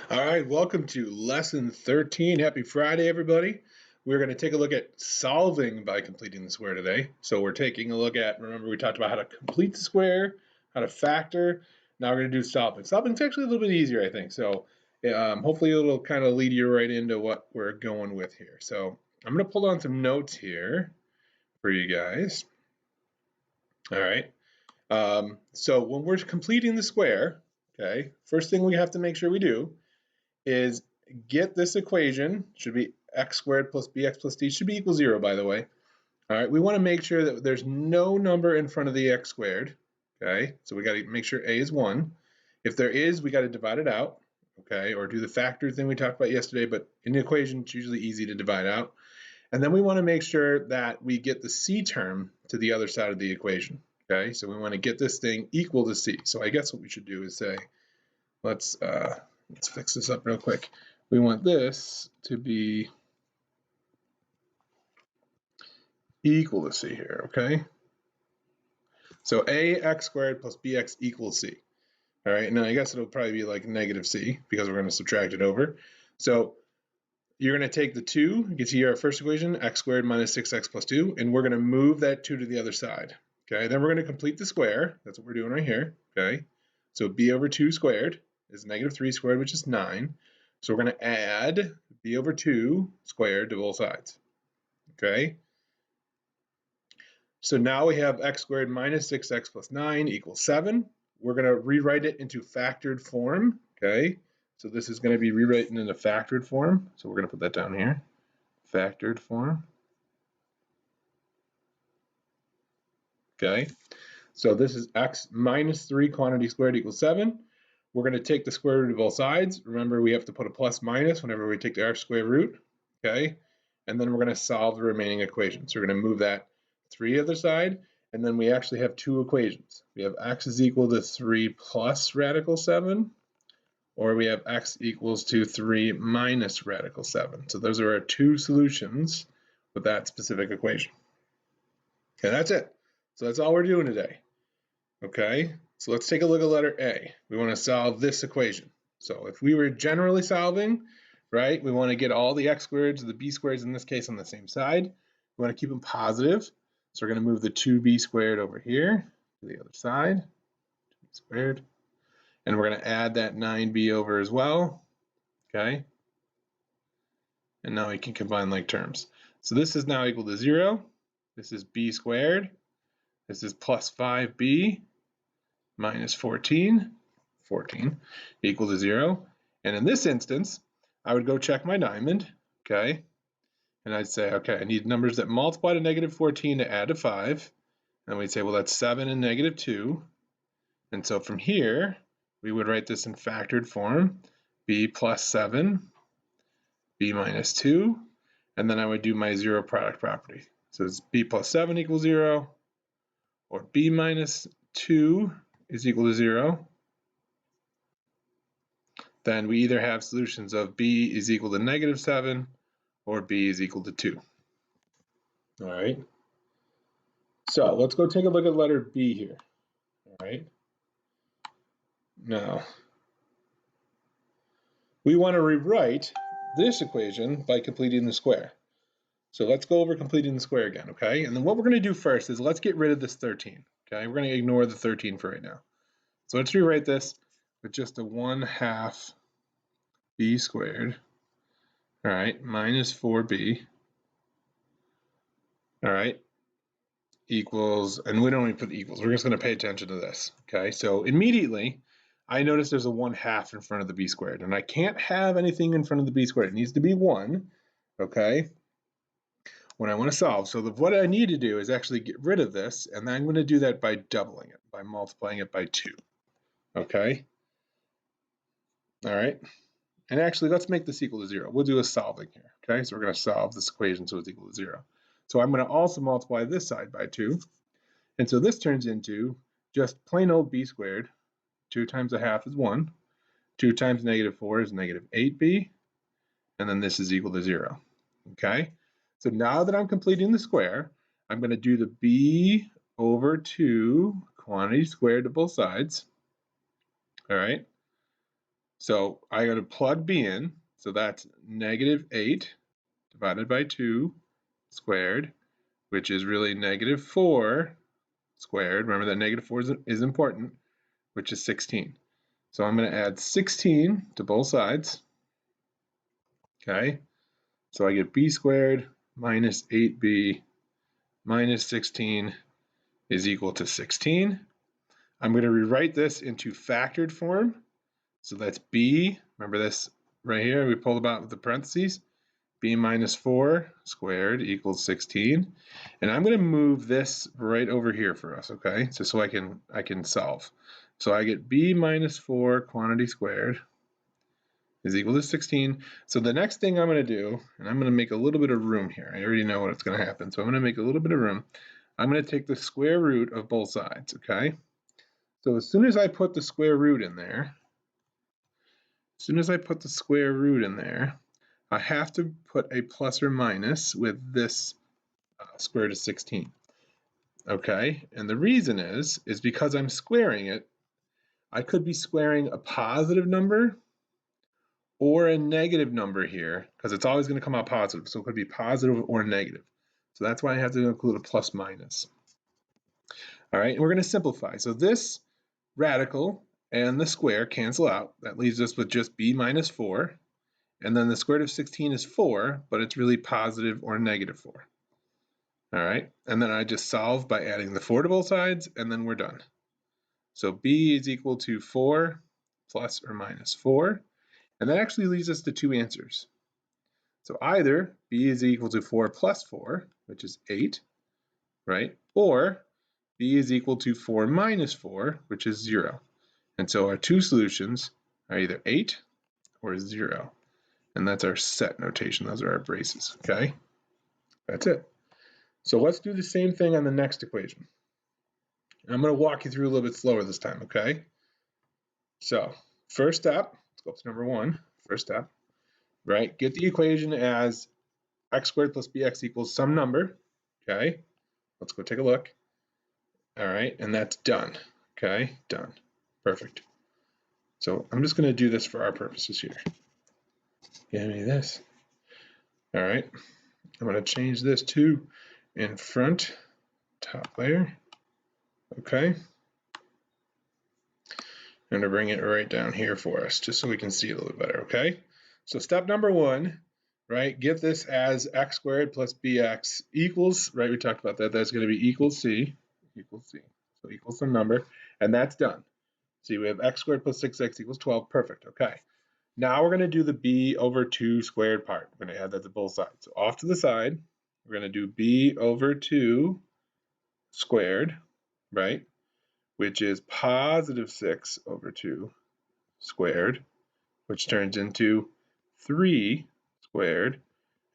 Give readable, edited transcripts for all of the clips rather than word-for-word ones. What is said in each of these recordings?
All right, welcome to lesson 13. Happy Friday, everybody. We're going to take a look at solving by completing the square today. So we're taking a look at, remember we talked about how to complete the square, how to factor. Now we're going to do solving. Solving's actually a little bit easier, I think. So hopefully it'll kind of lead you right into what we're going with here. So I'm going to pull down some notes here for you guys. All right. So when we're completing the square, okay, first thing we have to make sure we do is get this equation, should be x squared plus bx plus c, should be equal 0, by the way. All right, we want to make sure that there's no number in front of the x squared, okay? So we got to make sure a is 1. If there is, we got to divide it out, okay, or do the factor thing we talked about yesterday, but in the equation, it's usually easy to divide out. And then we want to make sure that we get the c term to the other side of the equation, okay? So we want to get this thing equal to c. So I guess what we should do is say, let's fix this up real quick. We want this to be equal to c here, okay? So ax squared plus bx equals c. All right, and then I guess it'll probably be like negative c because we're going to subtract it over. So you're going to take the 2, get to your first equation, x squared minus 6x plus 2, and we're going to move that 2 to the other side. Okay, then we're going to complete the square. That's what we're doing right here. Okay, so b over 2 squared is negative 3 squared, which is 9. So we're going to add b over 2 squared to both sides. Okay, so now we have x squared minus 6x plus 9 equals 7. We're going to rewrite it into factored form. Okay, so this is going to be rewritten into factored form. So we're going to put that down here. Factored form. Okay, so this is x minus 3 quantity squared equals 7. We're going to take the square root of both sides. Remember, we have to put a plus minus whenever we take the r square root. Okay, and then we're going to solve the remaining equation. So we're going to move that 3 other side, and then we actually have 2 equations. We have x is equal to 3 plus radical 7, or we have x equals to 3 minus radical 7. So those are our 2 solutions with that specific equation. Okay, that's it. So that's all we're doing today. Okay, so let's take a look at letter A. We want to solve this equation. So if we were generally solving, right, we want to get all the x squareds or the b squareds in this case on the same side. We want to keep them positive. So we're going to move the 2b squared over here to the other side, 2b squared. And we're going to add that 9b over as well. Okay, and now we can combine like terms. So this is now equal to 0. This is b squared. This is plus 5b minus 14 equal to 0. And in this instance, I would go check my diamond, okay? And I'd say, okay, I need numbers that multiply to negative 14 to add to 5. And we'd say, well, that's 7 and negative 2. And so from here, we would write this in factored form, b plus 7, b minus 2, and then I would do my zero product property. So it's b plus 7 equals 0, or b minus 2 is equal to 0. Then we either have solutions of b is equal to negative 7 or b is equal to 2. All right. So let's go take a look at letter B here. All right. Now, we want to rewrite this equation by completing the square. So let's go over completing the square again, okay? And then what we're going to do first is let's get rid of this 13, okay? We're going to ignore the 13 for right now. So let's rewrite this with just a 1/2 b squared, all right, minus 4b, all right, equals, and we don't even put equals, we're just going to pay attention to this, okay? So immediately, I notice there's a 1/2 in front of the b squared, and I can't have anything in front of the b squared. It needs to be 1, okay, when I want to solve. So what I need to do is actually get rid of this, and I'm going to do that by doubling it, by multiplying it by 2, okay? All right, and actually, let's make this equal to 0. We'll do a solving here, okay? So we're going to solve this equation so it's equal to 0. So I'm going to also multiply this side by 2. And so this turns into just plain old b squared. 2 times 1/2 is 1. 2 times negative 4 is negative 8b. And then this is equal to 0. Okay? So now that I'm completing the square, I'm going to do the b over 2 quantity squared to both sides. All right? So I got to plug b in. So that's negative 8 divided by 2 squared, which is really negative 4 squared. Remember that negative 4 is important, which is 16. So I'm going to add 16 to both sides. Okay, so I get b squared minus 8b minus 16 is equal to 16. I'm going to rewrite this into factored form. So that's b, remember this right here, we pulled out with the parentheses, b minus 4 squared equals 16. And I'm going to move this right over here for us, okay? So I can solve. So I get b minus 4 quantity squared is equal to 16. So the next thing I'm going to do, and I'm going to make a little bit of room here. I already know what's going to happen. So I'm going to make a little bit of room. I'm going to take the square root of both sides, okay? So as soon as I put the square root in there, I have to put a plus or minus with this square root of 16. Okay, and the reason is because I'm squaring it, I could be squaring a positive number or a negative number here, because it's always going to come out positive, so it could be positive or negative. So that's why I have to include a plus minus. All right, and we're going to simplify. So this radical and the square cancel out. That leaves us with just b minus 4. And then the square root of 16 is 4, but it's really positive or negative 4. All right, and then I just solve by adding the 4 to both sides, and then we're done. So b is equal to 4 plus or minus 4. And that actually leaves us to two answers. So either b is equal to 4 plus 4, which is 8, right? Or b is equal to 4 minus 4, which is 0. And so our two solutions are either 8 or 0. And that's our set notation. Those are our braces, okay? That's it. So let's do the same thing on the next equation. I'm going to walk you through a little bit slower this time, okay? So first step, let's go up to number 1. First step, right? Get the equation as x squared plus bx equals some number, okay? Let's go take a look. All right, and that's done, okay? Done. Perfect. So I'm just going to do this for our purposes here. Give me this. All right, I'm going to change this to in front, top layer, okay? I'm going to bring it right down here for us, just so we can see it a little better, okay? So step number 1, right, get this as x squared plus bx equals, right, we talked about that, that's going to be equals c, so equals some number, and that's done. See, we have x squared plus 6x equals 12, perfect, okay. Now we're going to do the b over 2 squared part. We're going to add that to both sides. So off to the side, we're going to do b over 2 squared, right, which is positive 6 over 2 squared, which turns into 3 squared,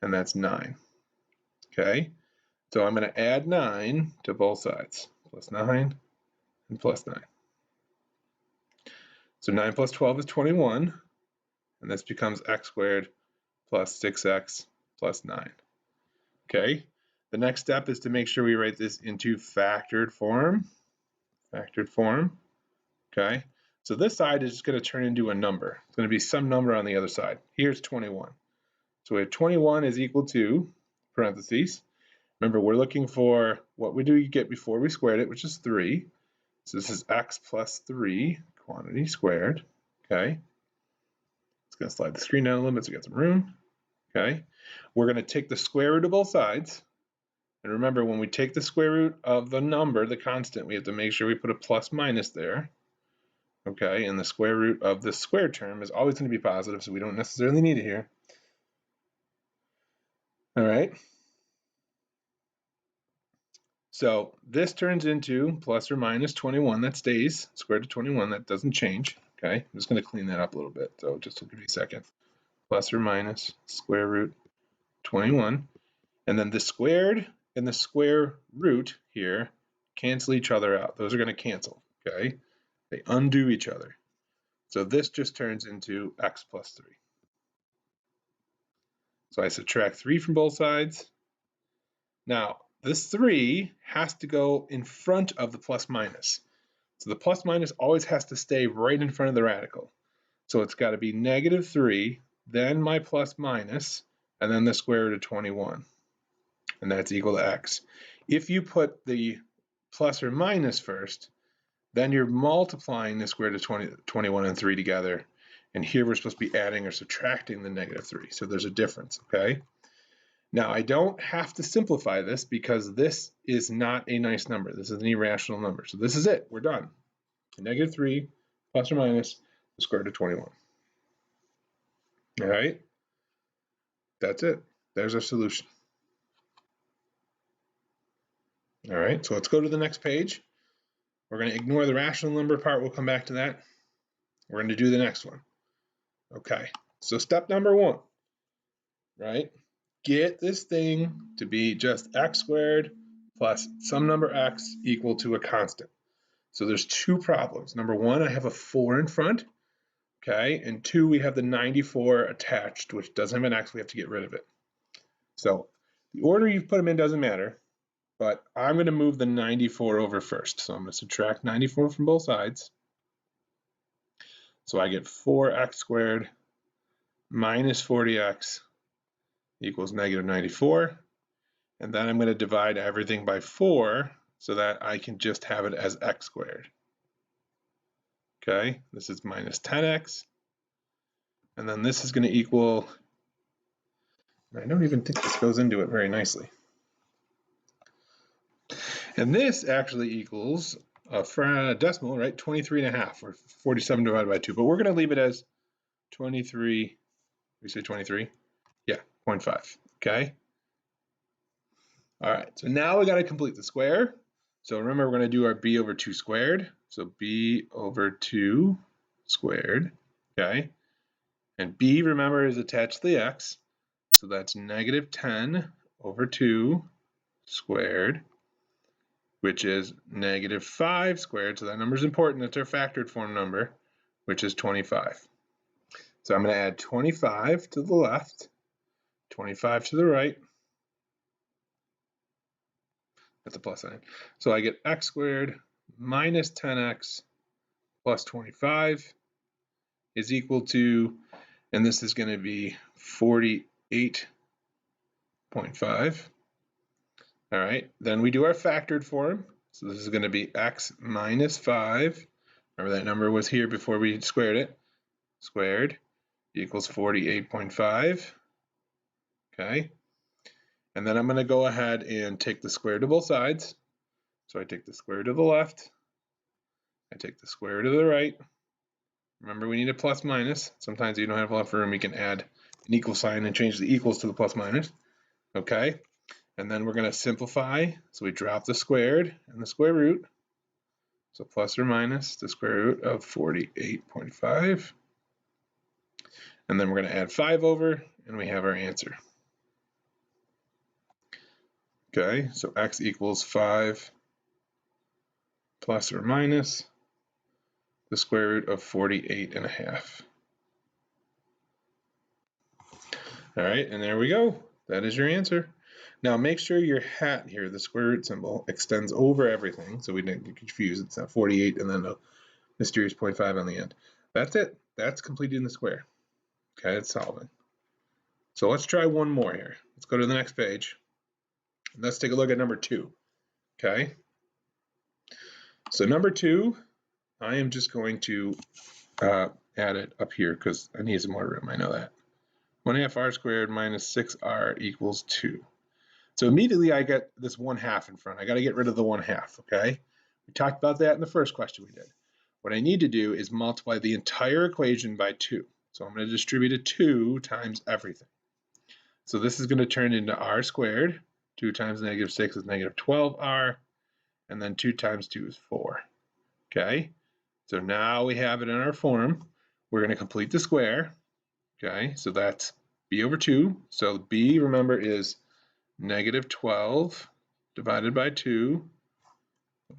and that's 9. Okay, so I'm going to add 9 to both sides, plus 9 and plus 9. So 9 plus 12 is 21, and this becomes x squared plus 6x plus 9. Okay, the next step is to make sure we write this into factored form. Okay, so this side is just going to turn into a number. It's going to be some number on the other side. Here's 21. So we have 21 is equal to, parentheses. Remember, we're looking for what we do get before we squared it, which is 3. So this is x plus 3, quantity squared. Okay. It's going to slide the screen down a little bit so we got some room. Okay. We're going to take the square root of both sides. And remember, when we take the square root of the number, the constant, we have to make sure we put a plus minus there. Okay, and the square root of the square term is always going to be positive, so we don't necessarily need it here. All right. So this turns into plus or minus 21. That stays. Square root of 21, that doesn't change. Okay, I'm just going to clean that up a little bit, so just give me a second. Plus or minus square root 21. And then the squared and the square root here cancel each other out. Those are going to cancel, okay? They undo each other. So this just turns into x plus 3. So I subtract 3 from both sides. Now, this 3 has to go in front of the plus minus. So the plus minus always has to stay right in front of the radical. So it's got to be negative 3, then my plus minus, and then the square root of 21. And that's equal to x. If you put the plus or minus first, then you're multiplying the square root of 21 and 3 together. And here we're supposed to be adding or subtracting the negative 3. So there's a difference, okay? Now, I don't have to simplify this because this is not a nice number. This is an irrational number. So this is it. We're done. Negative 3 plus or minus the square root of 21. All right? That's it. There's our solution. All right, so let's go to the next page. We're going to ignore the rational number part. We'll come back to that. We're going to do the next one. Okay, so step number 1, right? Get this thing to be just x squared plus some number x equal to a constant. So there's 2 problems. Number 1, I have a 4 in front, okay? And 2, we have the 94 attached, which doesn't have an x. We have to get rid of it. So the order you put them in doesn't matter, but I'm going to move the 94 over first. So I'm going to subtract 94 from both sides. So I get 4x squared minus 40x equals negative 94. And then I'm going to divide everything by 4 so that I can just have it as x squared. Okay, this is minus 10x. And then this is going to equal, I don't even think this goes into it very nicely. And this actually equals for a decimal, right? 23.5 or 47 divided by 2. But we're going to leave it as 23. We say 23? Yeah, 0.5. Okay. All right. So now we got to complete the square. So remember, we're going to do our b over 2 squared. So b over 2 squared. Okay. And b, remember, is attached to the x. So that's negative 10 over 2 squared, which is negative 5 squared. So that number is important. It's our factored form number, which is 25. So I'm going to add 25 to the left, 25 to the right. That's a plus sign. So I get x squared minus 10x plus 25 is equal to, and this is going to be 48.5. All right, then we do our factored form. So this is going to be x minus 5. Remember that number was here before we squared it. Squared equals 48.5. Okay. And then I'm going to go ahead and take the square root of both sides. So I take the square root of the left. I take the square root of the right. Remember, we need a plus minus. Sometimes you don't have enough room. You can add an equal sign and change the equals to the plus minus. Okay. And then we're going to simplify. So we drop the squared and the square root. So plus or minus the square root of 48.5. And then we're going to add 5 over, and we have our answer. Okay, so x equals 5 plus or minus the square root of 48.5. All right, and there we go. That is your answer. Now make sure your hat here, the square root symbol, extends over everything so we don't get confused. It's not 48 and then a mysterious 0.5 on the end. That's it. That's completing the square. Okay, it's solving. So let's try one more here. Let's go to the next page. Let's take a look at number 2. Okay. So number 2, I am just going to add it up here because I need some more room. I know that. 1/2 r squared minus 6r equals 2. So immediately I get this 1/2 in front. I got to get rid of the 1/2. Okay. We talked about that in the first question we did. What I need to do is multiply the entire equation by 2. So I'm going to distribute a 2 times everything. So this is going to turn into r squared. 2 times negative 6 is negative 12r. And then 2 times 2 is 4. Okay. So now we have it in our form. We're going to complete the square. Okay. So that's b over 2. So b, remember, is negative 12 divided by 2.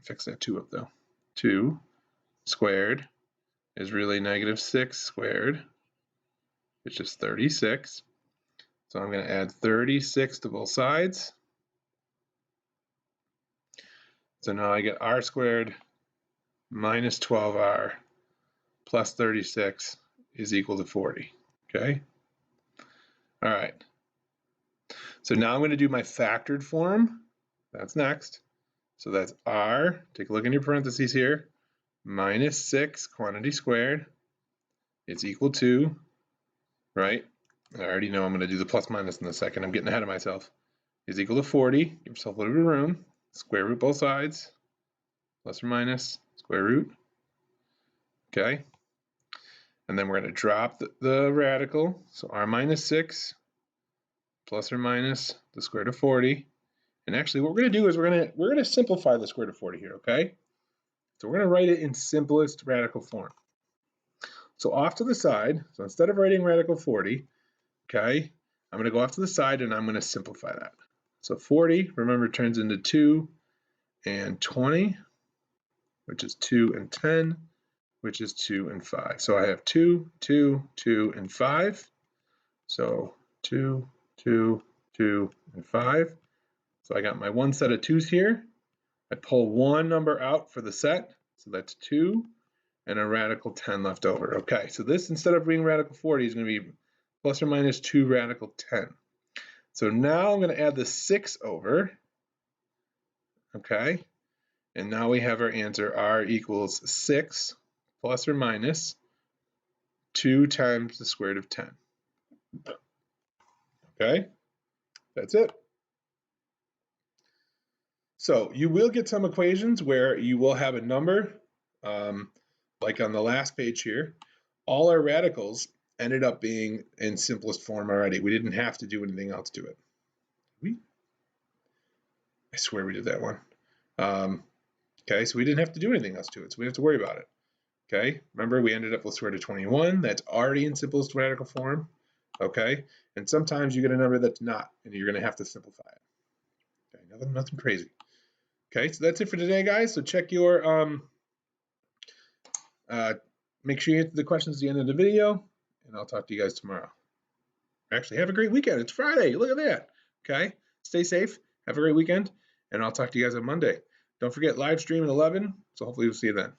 Fix that 2 up though. 2 squared is really negative 6 squared, which is 36. So I'm going to add 36 to both sides. So now I get r squared minus 12r plus 36 is equal to 40, okay? All right. So now I'm going to do my factored form. That's next. So that's r, take a look in your parentheses here, minus 6 quantity squared is equal to, right? I already know I'm going to do the plus minus in a second. I'm getting ahead of myself. Is equal to 40. Give yourself a little bit of room. Square root both sides. Plus or minus square root. Okay. And then we're going to drop the radical. So r minus 6 plus or minus the square root of 40. And actually what we're going to do is we're going to simplify the square root of 40 here, okay? So we're going to write it in simplest radical form. So off to the side, so instead of writing radical 40, okay, I'm going to go off to the side and I'm going to simplify that. So 40, remember, turns into 2 and 20, which is 2 and 10, which is 2 and 5. So I have 2, 2, 2, and 5. So 2, 2, 2, and 5. So I got my one set of 2's here. I pull one number out for the set, so that's 2, and a radical 10 left over. Okay, so this, instead of being radical 40, is going to be plus or minus 2 radical 10. So now I'm going to add the 6 over, okay, and now we have our answer. R equals 6 plus or minus 2 times the square root of 10. Okay, that's it. So you will get some equations where you will have a number, like on the last page here. All our radicals ended up being in simplest form already. We didn't have to do anything else to it. I swear we did that one. Okay, so we didn't have to do anything else to it, so we didn't have to worry about it. Okay, remember we ended up with square root of 21. That's already in simplest radical form. Okay, and sometimes you get a number that's not, and you're going to have to simplify it. Okay, nothing crazy. Okay, so that's it for today, guys. So check your make sure you answer the questions at the end of the video, and I'll talk to you guys tomorrow. Actually, have a great weekend. It's Friday. Look at that. Okay, stay safe. Have a great weekend, and I'll talk to you guys on Monday. Don't forget, live stream at 11, so hopefully we'll see you then.